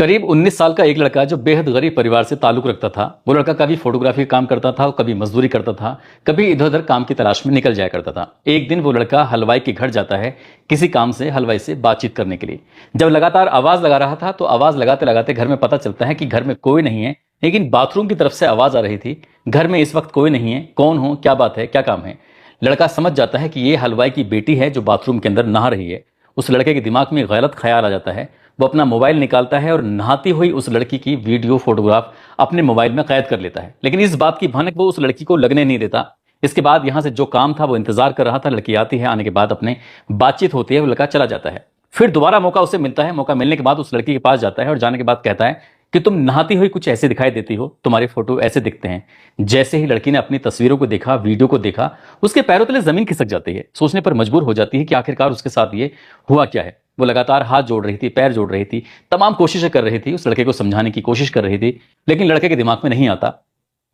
करीब 19 साल का एक लड़का जो बेहद गरीब परिवार से ताल्लुक रखता था। वो लड़का कभी फोटोग्राफी का काम करता था, कभी मजदूरी करता था, कभी इधर उधर काम की तलाश में निकल जाया करता था। एक दिन वो लड़का हलवाई के घर जाता है किसी काम से हलवाई से बातचीत करने के लिए। जब लगातार आवाज लगा रहा था तो आवाज लगाते लगाते घर में पता चलता है कि घर में कोई नहीं है, लेकिन बाथरूम की तरफ से आवाज आ रही थी। घर में इस वक्त कोई नहीं है, कौन हो, क्या बात है, क्या काम है। लड़का समझ जाता है कि ये हलवाई की बेटी है जो बाथरूम के अंदर नहा रही है। उस लड़के के दिमाग में गलत ख्याल आ जाता है। वो अपना मोबाइल निकालता है और नहाती हुई उस लड़की की वीडियो फोटोग्राफ अपने मोबाइल में कैद कर लेता है। लेकिन इस बात की भनक वो उस लड़की को लगने नहीं देता। इसके बाद यहां से जो काम था वो इंतजार कर रहा था। लड़की आती है, आने के बाद अपने बातचीत होती है, वो लड़का चला जाता है। फिर दोबारा मौका उसे मिलता है। मौका मिलने के बाद उस लड़की के पास जाता है और जाने के बाद कहता है कि तुम नहाती हुई कुछ ऐसे दिखाई देती हो, तुम्हारे फोटो ऐसे दिखते हैं। जैसे ही लड़की ने अपनी तस्वीरों को देखा, वीडियो को देखा, उसके पैरों तले जमीन खिसक जाती है। सोचने पर मजबूर हो जाती है कि आखिरकार उसके साथ ये हुआ क्या है। वो लगातार हाथ जोड़ रही थी, पैर जोड़ रही थी, तमाम कोशिशें कर रही थी, उस लड़के को समझाने की कोशिश कर रही थी, लेकिन लड़के के दिमाग में नहीं आता।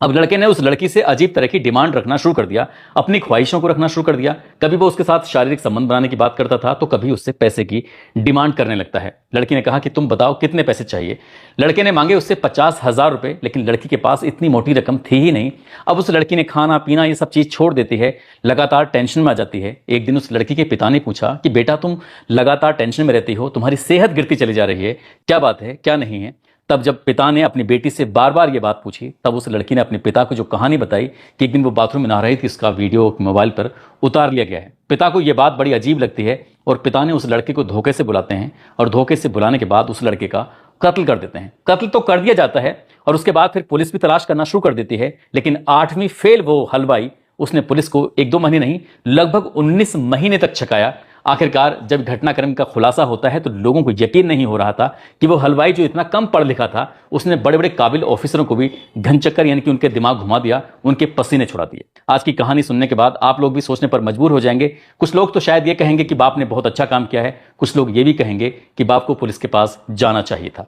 अब लड़के ने उस लड़की से अजीब तरह की डिमांड रखना शुरू कर दिया, अपनी ख्वाहिशों को रखना शुरू कर दिया। कभी वो उसके साथ शारीरिक संबंध बनाने की बात करता था तो कभी उससे पैसे की डिमांड करने लगता है। लड़की ने कहा कि तुम बताओ कितने पैसे चाहिए। लड़के ने मांगे उससे 50,000 रुपए, लेकिन लड़की के पास इतनी मोटी रकम थी ही नहीं। अब उस लड़की ने खाना पीना ये सब चीज छोड़ देती है, लगातार टेंशन में आ जाती है। एक दिन उस लड़की के पिता ने पूछा कि बेटा तुम लगातार टेंशन में रहती हो, तुम्हारी सेहत गिरती चली जा रही है, क्या बात है, क्या नहीं है। तब जब पिता ने अपनी बेटी से बार बार ये बात पूछी, तब उस लड़की ने अपने पिता को जो कहानी बताई कि एक दिन वो बाथरूम में नहा रही थी, इसका वीडियो मोबाइल पर उतार लिया गया है। पिता को ये बात बड़ी अजीब लगती है और पिता ने उस लड़के को धोखे से बुलाते हैं और धोखे से बुलाने के बाद उस लड़के का कत्ल कर देते हैं। कत्ल तो कर दिया जाता है और उसके बाद फिर पुलिस भी तलाश करना शुरू कर देती है, लेकिन 8वीं फेल वो हलवाई, उसने पुलिस को 1-2 महीने नहीं, लगभग 19 महीने तक छकाया। आखिरकार जब घटनाक्रम का खुलासा होता है तो लोगों को यकीन नहीं हो रहा था कि वो हलवाई जो इतना कम पढ़ लिखा था, उसने बड़े बड़े काबिल ऑफिसरों को भी घनचक्कर यानी कि उनके दिमाग घुमा दिया, उनके पसीने छुड़ा दिए। आज की कहानी सुनने के बाद आप लोग भी सोचने पर मजबूर हो जाएंगे। कुछ लोग तो शायद ये कहेंगे कि बाप ने बहुत अच्छा काम किया है, कुछ लोग ये भी कहेंगे कि बाप को पुलिस के पास जाना चाहिए था।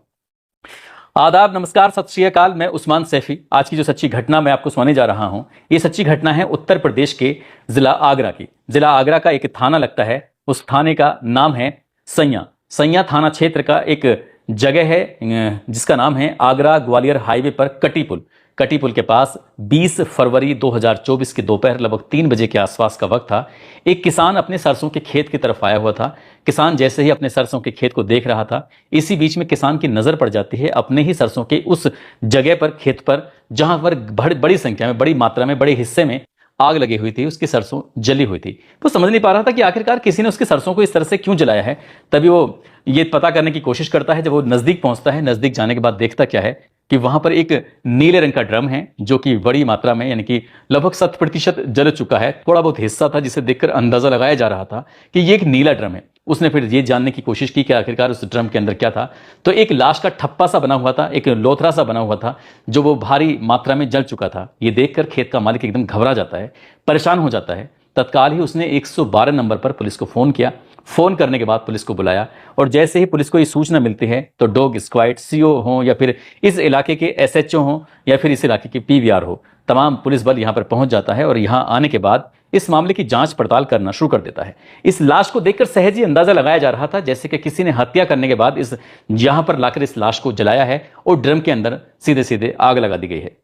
आदाब, नमस्कार, सत श्री अकाल। मैं उस्मान सैफी। आज की जो सच्ची घटना मैं आपको सुनाने जा रहा हूं, ये सच्ची घटना है उत्तर प्रदेश के जिला आगरा की। जिला आगरा का एक थाना लगता है, उस थाने का नाम है सैया। सैया थाना क्षेत्र का एक जगह है जिसका नाम है आगरा ग्वालियर हाईवे पर कटी पुल। कटी पुल के पास 20 फरवरी 2024 के दोपहर लगभग 3 बजे के आसपास का वक्त था। एक किसान अपने सरसों के खेत की तरफ आया हुआ था। किसान जैसे ही अपने सरसों के खेत को देख रहा था, इसी बीच में किसान की नजर पड़ जाती है अपने ही सरसों के उस जगह पर, खेत पर, जहां पर बड़ी संख्या में, बड़ी मात्रा में, बड़े हिस्से में आग लगी हुई थी, उसकी सरसों जली हुई थी। वो समझ नहीं पा रहा था कि आखिरकार किसी ने उसकी सरसों को इस तरह से क्यों जलाया है। तभी वो ये पता करने की कोशिश करता है। जब वो नजदीक पहुंचता है, नजदीक जाने के बाद देखता क्या है कि वहां पर एक नीले रंग का ड्रम है जो कि बड़ी मात्रा में यानी कि लगभग 7% जल चुका है। थोड़ा बहुत हिस्सा था जिसे देखकर अंदाजा लगाया जा रहा था कि ये एक नीला ड्रम है। उसने फिर ये जानने की कोशिश की कि आखिरकार उस ड्रम के अंदर क्या था। तो एक लाश का ठप्पा सा बना हुआ था, एक लोथरा सा बना हुआ था जो वो भारी मात्रा में जल चुका था। ये देखकर खेत का मालिक एकदम घबरा जाता है, परेशान हो जाता है। तत्काल ही उसने 112 नंबर पर पुलिस को फोन किया। फोन करने के बाद पुलिस को बुलाया और जैसे ही पुलिस को ये सूचना मिलती है तो डॉग स्क्वाड, सीओ हो या फिर इस इलाके के एसएचओ हो या फिर इस इलाके के पीवीआर हो, तमाम पुलिस बल यहां पर पहुंच जाता है और यहां आने के बाद इस मामले की जांच पड़ताल करना शुरू कर देता है। इस लाश को देखकर सहज ही अंदाजा लगाया जा रहा था जैसे कि किसी ने हत्या करने के बाद इस यहां पर लाकर इस लाश को जलाया है और ड्रम के अंदर सीधे सीधे आग लगा दी गई है।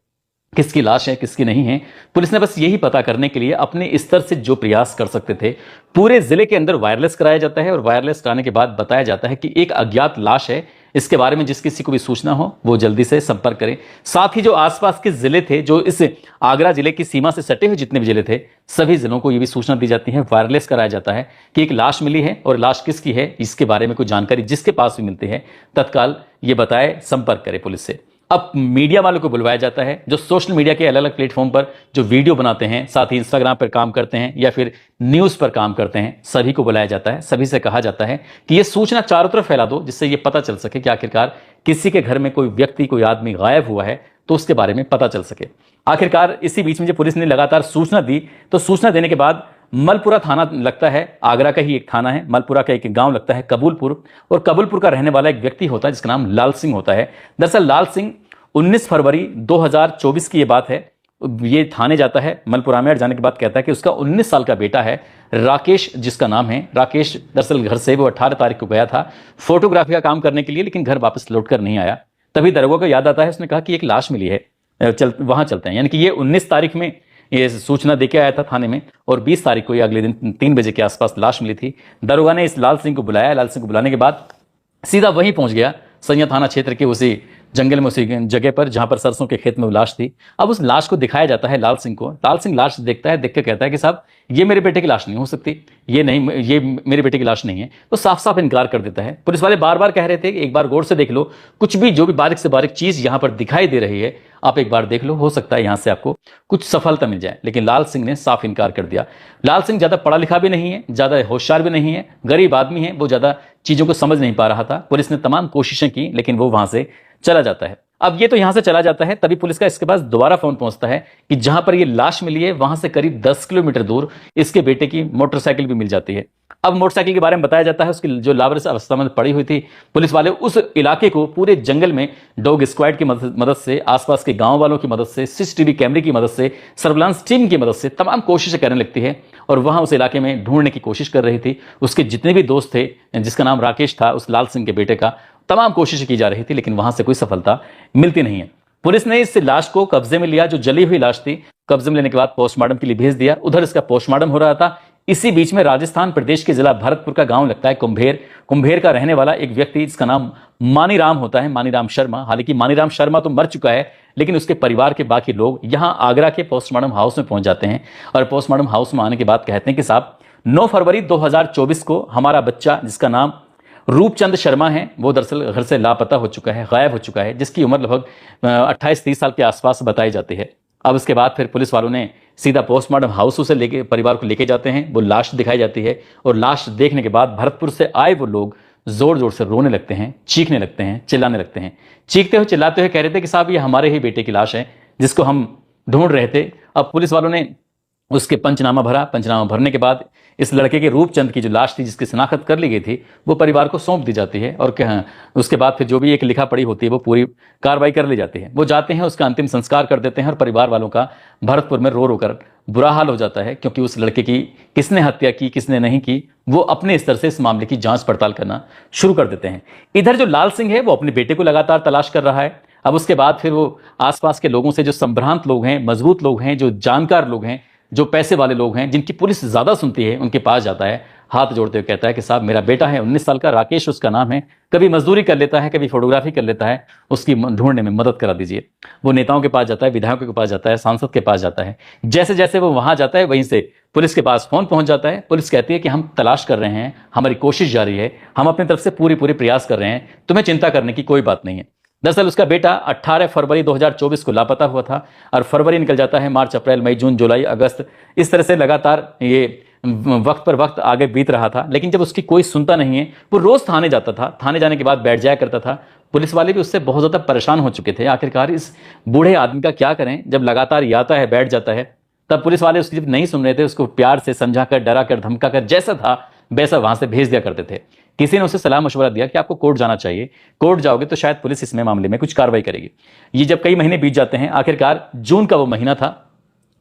किसकी लाश है, किसकी नहीं है, पुलिस ने बस यही पता करने के लिए अपने स्तर से जो प्रयास कर सकते थे, पूरे जिले के अंदर वायरलेस कराया जाता है और वायरलेस कराने के बाद बताया जाता है कि एक अज्ञात लाश है। इसके बारे में जिस किसी को भी सूचना हो वो जल्दी से संपर्क करें। साथ ही जो आसपास के जिले थे, जो इस आगरा जिले की सीमा से सटे हुए जितने भी जिले थे, सभी जिलों को ये भी सूचना दी जाती है, वायरलेस कराया जाता है कि एक लाश मिली है और लाश किसकी है, इसके बारे में कोई जानकारी जिसके पास भी मिलती है तत्काल ये बताए, संपर्क करे पुलिस से। अब मीडिया वालों को बुलवाया जाता है, जो सोशल मीडिया के अलग अलग प्लेटफॉर्म पर जो वीडियो बनाते हैं, साथ ही इंस्टाग्राम पर काम करते हैं या फिर न्यूज़ पर काम करते हैं, सभी को बुलाया जाता है। सभी से कहा जाता है कि ये सूचना चारों तरफ फैला दो, जिससे ये पता चल सके कि आखिरकार किसी के घर में कोई व्यक्ति, कोई आदमी गायब हुआ है तो उसके बारे में पता चल सके। आखिरकार इसी बीच में जब पुलिस ने लगातार सूचना दी तो सूचना देने के बाद मलपुरा थाना लगता है, आगरा का ही एक थाना है, मलपुरा का एक गांव लगता है कबूलपुर, और कबूलपुर का रहने वाला एक व्यक्ति होता है जिसका नाम लाल सिंह होता है। दरअसल लाल सिंह 19 फरवरी 2024 की ये बात है। ये थाने जाता है, मलपुरा में जाने के बाद कहता है कि उसका 19 साल का बेटा है राकेश, जिसका नाम है राकेश। दरअसल घर से वो 18 तारीख को गया था फोटोग्राफी का काम करने के लिए, लेकिन घर वापस लौट कर नहीं आया। तभी दरोगा को याद आता है, उसने कहा कि एक लाश मिली है, वहां चलते हैं। यानी कि ये 19 तारीख में ये सूचना देके आया था थाने में, और 20 तारीख को ये अगले दिन 3 बजे के आसपास लाश मिली थी। दरोगा ने इस लाल सिंह को बुलाया। लाल सिंह को बुलाने के बाद सीधा वहीं पहुंच गया, सैया थाना क्षेत्र के उसी जंगल में, उसी जगह पर जहां पर सरसों के खेत में वो लाश थी। अब उस लाश को दिखाया जाता है लाल सिंह को। लाल सिंह लाश देखता है, देख के कहता है कि साहब ये मेरे बेटे की लाश नहीं हो सकती, ये मेरे बेटे की लाश नहीं है। तो साफ साफ इनकार कर देता है। पुलिस वाले बार बार कह रहे थे कि एक बार गौर से देख लो, कुछ भी जो भी बारीक से बारीक चीज यहां पर दिखाई दे रही है आप एक बार देख लो, हो सकता है यहां से आपको कुछ सफलता मिल जाए। लेकिन लाल सिंह ने साफ इनकार कर दिया। लाल सिंह ज्यादा पढ़ा लिखा भी नहीं है, ज्यादा होशियार भी नहीं है, गरीब आदमी है, वो ज्यादा चीजों को समझ नहीं पा रहा था। पुलिस ने तमाम कोशिशें की, लेकिन वो वहां से चला जाता है। अब ये तो यहां से चला जाता है, तभी पुलिस का इसके पास दोबारा फोन पहुंचता है कि जहां पर ये लाश मिली है वहां से करीब 10 किलोमीटर दूर इसके बेटे की मोटरसाइकिल भी मिल जाती है। अब मोटरसाइकिल के बारे में बताया जाता है, उसकी जो लावारिस अवस्था में पड़ी हुई थी। पुलिस वाले उस इलाके को पूरे जंगल में डॉग स्क्वाड की मदद से, आसपास के गांव वालों की मदद से, सीसीटीवी कैमरे की मदद से, सर्विलांस टीम की मदद से तमाम कोशिशें करने लगती है, और वहां उस इलाके में ढूंढने की कोशिश कर रही थी। उसके जितने भी दोस्त थे, जिसका नाम राकेश था, उस लाल सिंह के बेटे का, तमाम कोशिशें की जा रही थी, लेकिन वहां से कोई सफलता मिलती नहीं है। पुलिस ने इस लाश को कब्जे में लिया, जो जली हुई लाश थी, कब्जे में लेने के बाद पोस्टमार्टम के लिए भेज दिया। उधर इसका पोस्टमार्टम हो रहा था। इसी बीच में राजस्थान प्रदेश के जिला भरतपुर का गांव लगता है कुंभेर। कुंभेर का रहने वाला एक व्यक्ति, जिसका नाम मानीराम होता है, मानीराम शर्मा। हालांकि मानीराम शर्मा तो मर चुका है, लेकिन उसके परिवार के बाकी लोग यहां आगरा के पोस्टमार्टम हाउस में पहुंच जाते हैं, और पोस्टमार्टम हाउस में आने के बाद कहते हैं कि साहब 9 फरवरी 2024 को हमारा बच्चा, जिसका नाम रूपचंद शर्मा है, वो दरअसल घर से लापता हो चुका है, गायब हो चुका है, जिसकी उम्र लगभग 28-30 साल के आसपास बताई जाती है। अब उसके बाद फिर पुलिस वालों ने सीधा पोस्टमार्टम हाउस से लेके परिवार को लेके जाते हैं। वो लाश दिखाई जाती है, और लाश देखने के बाद भरतपुर से आए वो लोग जोर जोर से रोने लगते हैं, चीखने लगते हैं, चिल्लाने लगते हैं। चीखते हुए चिल्लाते हुए कह रहे थे कि साहब ये हमारे ही बेटे की लाश है, जिसको हम ढूंढ रहे थे। अब पुलिस वालों ने उसके पंचनामा भरा। पंचनामा भरने के बाद इस लड़के के रूपचंद की जो लाश थी, जिसकी शिनाख्त कर ली गई थी, वो परिवार को सौंप दी जाती है, और उसके बाद फिर जो भी एक लिखा पड़ी होती है वो पूरी कार्रवाई कर ली जाती है। वो जाते हैं, उसका अंतिम संस्कार कर देते हैं, और परिवार वालों का भरतपुर में रो रो कर बुरा हाल हो जाता है, क्योंकि उस लड़के की किसने हत्या की, किसने नहीं की, वो अपने स्तर से इस मामले की जांच पड़ताल करना शुरू कर देते हैं। इधर जो लाल सिंह है वो अपने बेटे को लगातार तलाश कर रहा है। अब उसके बाद फिर वो आसपास के लोगों से, जो संभ्रांत लोग हैं, मजबूत लोग हैं, जो जानकार लोग हैं, जो पैसे वाले लोग हैं, जिनकी पुलिस ज्यादा सुनती है, उनके पास जाता है, हाथ जोड़ते हुए कहता है कि साहब मेरा बेटा है, 19 साल का, राकेश उसका नाम है, कभी मजदूरी कर लेता है, कभी फोटोग्राफी कर लेता है, उसकी ढूंढने में मदद करा दीजिए। वो नेताओं के पास जाता है, विधायकों के पास जाता है, सांसद के पास जाता है। जैसे जैसे वो वहां जाता है, वहीं से पुलिस के पास फोन पहुंच जाता है। पुलिस कहती है कि हम तलाश कर रहे हैं, हमारी कोशिश जारी है, हम अपनी तरफ से पूरी प्रयास कर रहे हैं, तुम्हें चिंता करने की कोई बात नहीं है। दरअसल उसका बेटा 18 फरवरी 2024 को लापता हुआ था, और फरवरी निकल जाता है, मार्च, अप्रैल, मई, जून, जुलाई, अगस्त, इस तरह से लगातार ये वक्त पर वक्त आगे बीत रहा था। लेकिन जब उसकी कोई सुनता नहीं है, वो रोज थाने जाता था, थाने जाने के बाद बैठ जाया करता था। पुलिस वाले भी उससे बहुत ज्यादा परेशान हो चुके थे। आखिरकार इस बूढ़े आदमी का क्या करें, जब लगातार ये आता है, बैठ जाता है। तब पुलिस वाले उसकी जब नहीं सुन रहे थे, उसको प्यार से समझाकर, डरा कर, धमका कर, जैसा था वैसा वहां से भेज दिया करते थे। किसी ने उसे सलाह मशवरा दिया कि आपको कोर्ट जाना चाहिए, कोर्ट जाओगे तो शायद पुलिस इसमें मामले में कुछ कार्रवाई करेगी। ये जब कई महीने बीत जाते हैं, आखिरकार जून का वो महीना था।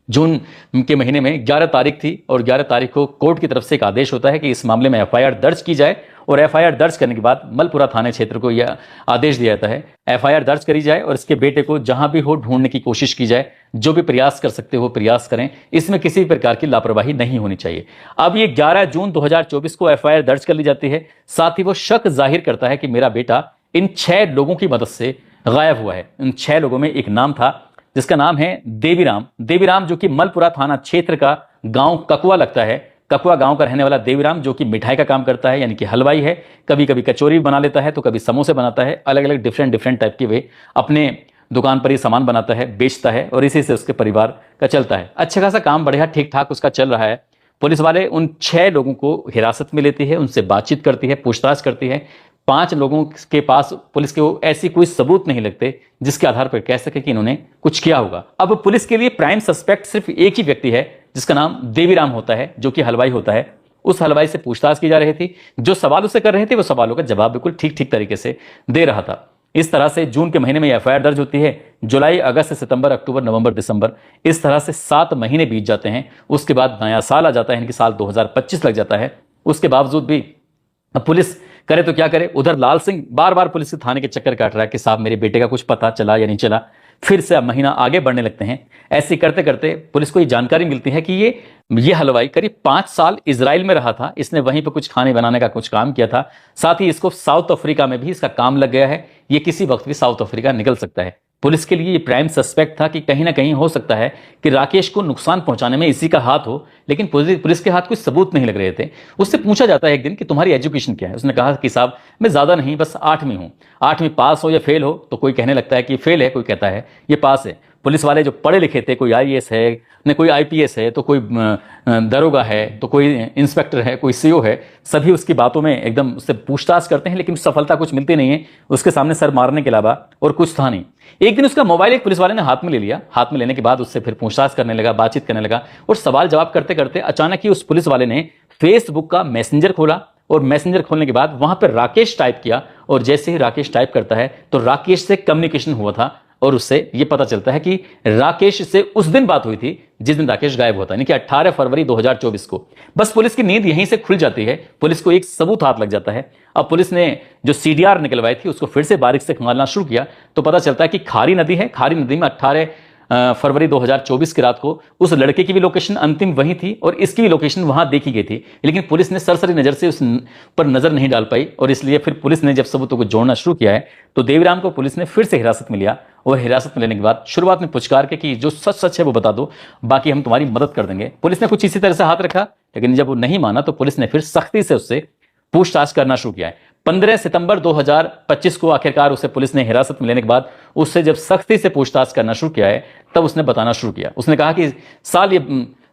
जून के महीने में 11 तारीख थी, और 11 तारीख को कोर्ट की तरफ से एक आदेश होता है कि इस मामले में एफआईआर दर्ज की जाए, और एफआईआर दर्ज करने के बाद मलपुरा थाने क्षेत्र को यह आदेश दिया जाता है, एफआईआर दर्ज करी जाए, और इसके बेटे को जहां भी हो ढूंढने की कोशिश की जाए, जो भी प्रयास कर सकते हो प्रयास करें, इसमें किसी भी प्रकार की लापरवाही नहीं होनी चाहिए। अब ये 11 जून 2024 को एफआईआर दर्ज कर ली जाती है। साथ ही वो शक जाहिर करता है कि मेरा बेटा इन 6 लोगों की मदद से गायब हुआ है। इन 6 लोगों में एक नाम था, जिसका नाम है देवीराम। देवीराम जो कि मलपुरा थाना क्षेत्र का गांव ककुआ लगता है, ककुआ गांव का रहने वाला देवीराम, जो कि मिठाई का काम करता है, यानी कि हलवाई है। कभी कभी कचौरी बना लेता है, तो कभी समोसे बनाता है, अलग अलग डिफरेंट टाइप के वे अपने दुकान पर ही सामान बनाता है, बेचता है, और इसी से उसके परिवार का चलता है। अच्छा खासा काम बढ़िया ठीक ठाक उसका चल रहा है। पुलिस वाले उन 6 लोगों को हिरासत में लेती है, उनसे बातचीत करती है, पूछताछ करती है। 5 लोगों के पास पुलिस के ऐसी कोई सबूत नहीं लगते जिसके आधार पर कह सके कि इन्होंने कुछ किया होगा। अब पुलिस के लिए प्राइम सस्पेक्ट सिर्फ एक ही व्यक्ति है, जिसका नाम देवीराम होता है, जो कि हलवाई होता है। उस हलवाई से पूछताछ की जा रही थी। जो सवाल उससे कर रहे थे, वो सवालों का जवाब बिल्कुल ठीक तरीके से दे रहा था। इस तरह से जून के महीने में एफआईआर दर्ज होती है, जुलाई, अगस्त, सितंबर, अक्टूबर, नवंबर, दिसंबर, इस तरह से 7 महीने बीत जाते हैं। उसके बाद नया साल आ जाता है, यानी कि साल 2025 लग जाता है। उसके बावजूद भी अब पुलिस करे तो क्या करे। उधर लाल सिंह बार बार पुलिस के थाने के चक्कर काट रहा है कि साहब मेरे बेटे का कुछ पता चला या नहीं चला। फिर से अब महीना आगे बढ़ने लगते हैं। ऐसे करते करते पुलिस को ये जानकारी मिलती है कि ये हलवाई करीब 5 साल इजराइल में रहा था। इसने वहीं पर कुछ खाने बनाने का कुछ काम किया था। साथ ही इसको साउथ अफ्रीका में भी इसका काम लग गया है। ये किसी वक्त भी साउथ अफ्रीका निकल सकता है। पुलिस के लिए ये प्राइम सस्पेक्ट था कि कहीं ना कहीं हो सकता है कि राकेश को नुकसान पहुंचाने में इसी का हाथ हो, लेकिन पुलिस के हाथ कोई सबूत नहीं लग रहे थे। उससे पूछा जाता है एक दिन कि तुम्हारी एजुकेशन क्या है। उसने कहा कि साहब मैं ज्यादा नहीं, बस 8वीं हूं। 8वीं पास हो या फेल हो, तो कोई कहने लगता है कि फेल है, कोई कहता है ये पास है। पुलिस वाले जो पढ़े लिखे थे, कोई आईएएस है न कोई आईपीएस है, तो कोई दरोगा है, तो कोई इंस्पेक्टर है, कोई सीओ है, सभी उसकी बातों में एकदम उससे पूछताछ करते हैं, लेकिन सफलता कुछ मिलती नहीं है। उसके सामने सर मारने के अलावा और कुछ था नहीं। एक दिन उसका मोबाइल एक पुलिस वाले ने हाथ में ले लिया। हाथ में लेने के बाद उससे फिर पूछताछ करने लगा, बातचीत करने लगा, और सवाल जवाब करते करते अचानक ही उस पुलिस वाले ने फेसबुक का मैसेंजर खोला, और मैसेंजर खोलने के बाद वहां पर राकेश टाइप किया, और जैसे ही राकेश टाइप करता है तो राकेश से कम्युनिकेशन हुआ था, और उससे यह पता चलता है कि राकेश से उस दिन बात हुई थी जिस दिन राकेश गायब होता है, यानी कि 18 फरवरी 2024 को। बस पुलिस की नींद यहीं से खुल जाती है। पुलिस को एक सबूत हाथ लग जाता है। अब पुलिस ने जो सीडीआर निकलवाई थी उसको फिर से बारीक से खंगालना शुरू किया, तो पता चलता है कि खारी नदी है। खारी नदी में 18 फरवरी 2024 की रात को उस लड़के की भी लोकेशन अंतिम वही थी, और इसकी भी लोकेशन वहां देखी गई थी, लेकिन पुलिस ने सरसरी नजर से उस पर नजर नहीं डाल पाई। और इसलिए फिर पुलिस ने जब सबूतों को जोड़ना शुरू किया है, तो देवीराम को पुलिस ने फिर से हिरासत में लिया, और हिरासत में लेने के बाद शुरुआत में पुचकार के कि जो सच सच है वो बता दो, बाकी हम तुम्हारी मदद कर देंगे। पुलिस ने कुछ इसी तरह से हाथ रखा, लेकिन जब वो नहीं माना तो पुलिस ने फिर सख्ती से उससे पूछताछ करना शुरू किया है। 15 सितंबर 2025 को आखिरकार उसे पुलिस ने हिरासत में लेने के बाद उससे जब सख्ती से पूछताछ करना शुरू किया है, तब उसने बताना शुरू किया। उसने कहा कि साल ये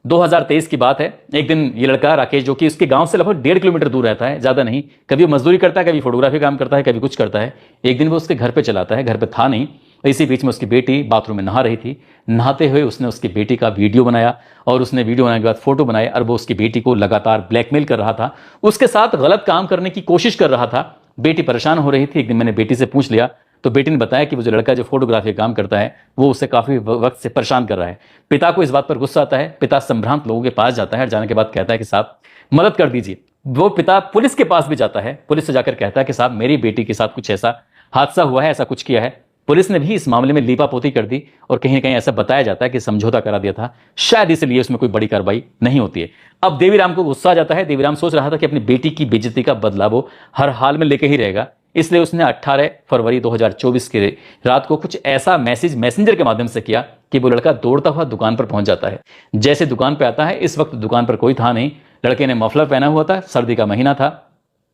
2023 की बात है। एक दिन ये लड़का राकेश, जो कि उसके गांव से लगभग 1.5 किलोमीटर दूर रहता है, ज्यादा नहीं, कभी वो मजदूरी करता है, कभी फोटोग्राफी काम करता है, कभी कुछ करता है। एक दिन वो उसके घर पे चलाता है, घर पे था नहीं। इसी बीच में उसकी बेटी बाथरूम में नहा रही थी। नहाते हुए उसने उसकी बेटी का वीडियो बनाया, और उसने वीडियो बनाने के बाद फोटो बनाए, और वो उसकी बेटी को लगातार ब्लैकमेल कर रहा था, उसके साथ गलत काम करने की कोशिश कर रहा था। बेटी परेशान हो रही थी। एक दिन मैंने बेटी से पूछ लिया, तो बेटी ने बताया कि वो जो लड़का जो फोटोग्राफी काम करता है वो उसे काफी वक्त से परेशान कर रहा है। पिता को इस बात पर गुस्सा आता है। पिता संभ्रांत लोगों के पास जाता है, और जाने के बाद कहता है कि साहब मदद कर दीजिए। वो पिता पुलिस के पास भी जाता है। पुलिस से जाकर कहता है कि साहब मेरी बेटी के साथ कुछ ऐसा हादसा हुआ है, ऐसा कुछ किया है। पुलिस ने भी इस मामले में लीपापोती कर दी, और कहीं ना कहीं ऐसा बताया जाता है कि समझौता करा दिया था, शायद इसलिए उसमें कोई बड़ी कार्रवाई नहीं होती है। अब देवीराम को गुस्सा आ जाता है। देवीराम सोच रहा था कि अपनी बेटी की बेइज्जती का बदला वो हर हाल में लेके ही रहेगा, इसलिए उसने 18 फरवरी 2024 की रात को कुछ ऐसा मैसेज मैसेंजर के माध्यम से किया कि वो लड़का दौड़ता हुआ दुकान पर पहुंच जाता है। जैसे दुकान पर आता है, इस वक्त दुकान पर कोई था नहीं। लड़के ने मफलर पहना हुआ था, सर्दी का महीना था।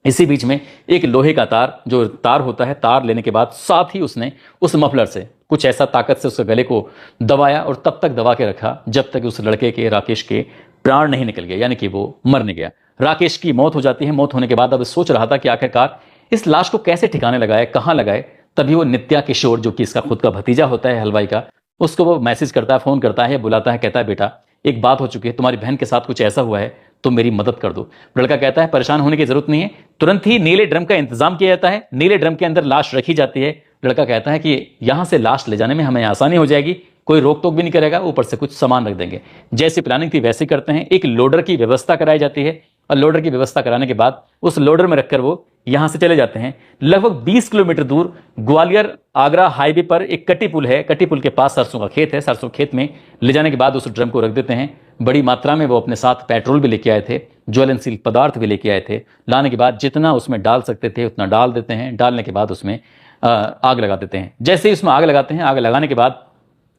इसी बीच में एक लोहे का तार, जो तार होता है, तार लेने के बाद साथ ही उसने उस मफलर से कुछ ऐसा ताकत से उसके गले को दबाया, और तब तक दबा के रखा जब तक उस लड़के के, राकेश के प्राण नहीं निकल गए, यानी कि वो मर नहीं गया। राकेश की मौत हो जाती है। मौत होने के बाद अब सोच रहा था कि आखिरकार इस लाश को कैसे ठिकाने लगाए, कहां लगाए। तभी वो नित्या किशोर, जो कि इसका खुद का भतीजा होता है हलवाई का, उसको वो मैसेज करता है, फोन करता है, बुलाता है, कहता है बेटा एक बात हो चुकी है, तुम्हारी बहन के साथ कुछ ऐसा हुआ है, तो मेरी मदद कर दो। लड़का कहता है परेशान होने की जरूरत नहीं है। तुरंत ही नीले ड्रम का इंतजाम किया जाता है। नीले ड्रम के अंदर लाश रखी जाती है। लड़का कहता है कि यहां से लाश ले जाने में हमें आसानी हो जाएगी, कोई रोक टोक भी नहीं करेगा, ऊपर से कुछ सामान रख देंगे। जैसी प्लानिंग थी वैसे करते हैं। एक लोडर की व्यवस्था कराई जाती है, और लोडर की व्यवस्था कराने के बाद उस लोडर में रखकर वो यहां से चले जाते हैं। लगभग 20 किलोमीटर दूर ग्वालियर आगरा हाईवे पर एक कटी पुल है। कटी पुल के पास सरसों का खेत है। सरसों खेत में ले जाने के बाद उस ड्रम को रख देते हैं। बड़ी मात्रा में वो अपने साथ पेट्रोल भी लेके आए थे, ज्वलनशील पदार्थ भी लेके आए थे। लाने के बाद जितना उसमें डाल सकते थे उतना डाल देते हैं। डालने के बाद उसमें आग लगा देते हैं। जैसे ही उसमें आग लगाते हैं, आग लगाने के बाद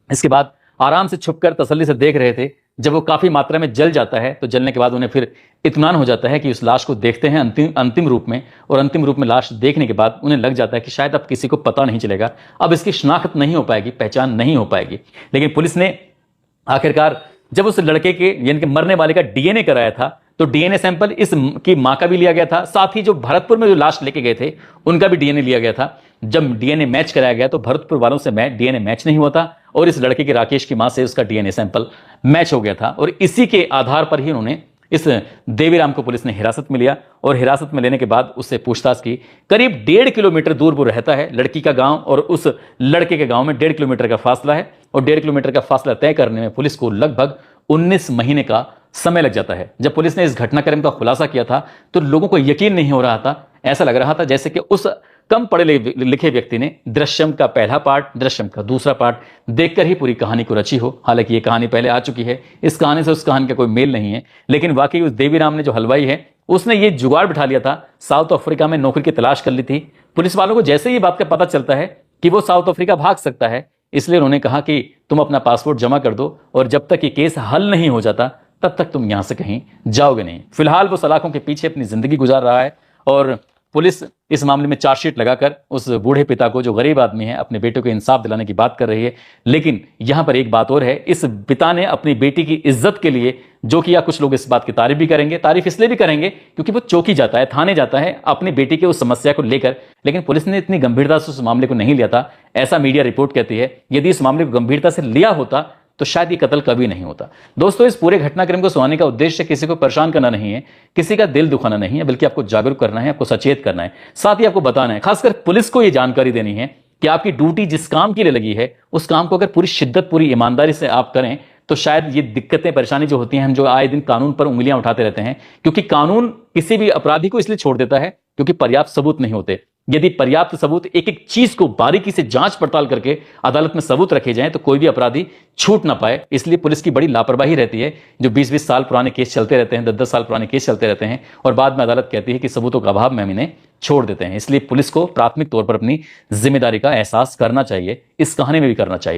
इसके बाद आराम से छुपकर तसल्ली से देख रहे थे। जब वो काफी मात्रा में जल जाता है, तो जलने के बाद उन्हें फिर इत्मीनान हो जाता है कि उस लाश को देखते हैं अंतिम रूप में, और अंतिम रूप में लाश देखने के बाद उन्हें लग जाता है कि शायद अब किसी को पता नहीं चलेगा, अब इसकी शिनाख्त नहीं हो पाएगी, पहचान नहीं हो पाएगी। लेकिन पुलिस ने आखिरकार जब उस लड़के के, यानी कि मरने वाले का डीएनए कराया था, तो डीएनए सैंपल इस की मां का भी लिया गया था। साथ ही जो भरतपुर में जो लाश लेके गए थे उनका भी डीएनए लिया गया था। जब डीएनए मैच कराया गया तो भरतपुर वालों से डीएनए मैच नहीं हुआ था, और इस लड़के के राकेश की मां से उसका डीएनए सैंपल मैच हो गया था। और इसी के आधार पर ही उन्होंने इस देवीराम को पुलिस ने हिरासत में लिया और हिरासत में लेने के बाद उससे पूछताछ की। करीब 1.5 किलोमीटर दूर वो रहता है, लड़की का गांव और उस लड़के के गांव में 1.5 किलोमीटर का फासला है और 1.5 किलोमीटर का फासला तय करने में पुलिस को लगभग 19 महीने का समय लग जाता है। जब पुलिस ने इस घटनाक्रम का खुलासा किया था तो लोगों को यकीन नहीं हो रहा था। ऐसा लग रहा था जैसे कि उस कम पढ़े लिखे व्यक्ति ने दृश्यम का पहला पार्ट, दृश्यम का दूसरा पार्ट देखकर ही पूरी कहानी को रची हो। हालांकि ये कहानी पहले आ चुकी है, इस कहानी से उस कहानी का कोई मेल नहीं है, लेकिन वाकई उस देवीराम ने जो हलवाई है उसने ये जुगाड़ बिठा लिया था, साउथ अफ्रीका में नौकरी की तलाश कर ली थी। पुलिस वालों को जैसे ही बात का पता चलता है कि वो साउथ अफ्रीका भाग सकता है, इसलिए उन्होंने कहा कि तुम अपना पासपोर्ट जमा कर दो और जब तक ये केस हल नहीं हो जाता तब तक तुम यहां से कहीं जाओगे नहीं। फिलहाल वो सलाखों के पीछे अपनी जिंदगी गुजार रहा है और पुलिस इस मामले में चार्जशीट लगाकर उस बूढ़े पिता को, जो गरीब आदमी है, अपने बेटे को इंसाफ दिलाने की बात कर रही है। लेकिन यहां पर एक बात और है, इस पिता ने अपनी बेटी की इज्जत के लिए जो किया, कुछ लोग इस बात की तारीफ भी करेंगे, तारीफ इसलिए भी करेंगे क्योंकि वो चौकी जाता है, थाने जाता है अपनी बेटी के उस समस्या को लेकर। लेकिन पुलिस ने इतनी गंभीरता से उस मामले को नहीं लिया था, ऐसा मीडिया रिपोर्ट कहती है। यदि इस मामले को गंभीरता से लिया होता तो शायद ये कत्ल कभी नहीं होता। दोस्तों, इस पूरे घटनाक्रम को सुनाने का उद्देश्य किसी को परेशान करना नहीं है, किसी का दिल दुखाना नहीं है, बल्कि आपको जागरूक करना है, आपको सचेत करना है, साथ ही आपको बताना है, खासकर पुलिस को यह जानकारी देनी है कि आपकी ड्यूटी जिस काम के लिए लगी है उस काम को अगर पूरी शिद्दत, पूरी ईमानदारी से आप करें तो शायद ये दिक्कतें, परेशानी जो होती हैं, हम जो आए दिन कानून पर उंगलियां उठाते रहते हैं, क्योंकि कानून किसी भी अपराधी को इसलिए छोड़ देता है क्योंकि पर्याप्त सबूत नहीं होते। यदि पर्याप्त सबूत, एक एक चीज को बारीकी से जांच पड़ताल करके अदालत में सबूत रखे जाएं तो कोई भी अपराधी छूट ना पाए। इसलिए पुलिस की बड़ी लापरवाही रहती है, जो 20-20 साल पुराने केस चलते रहते हैं, 10-10 साल पुराने केस चलते रहते हैं और बाद में अदालत कहती है कि सबूतों का अभाव में हम इन्हें छोड़ देते हैं। इसलिए पुलिस को प्राथमिक तौर पर अपनी जिम्मेदारी का एहसास करना चाहिए, इस कहानी में भी करना चाहिए था।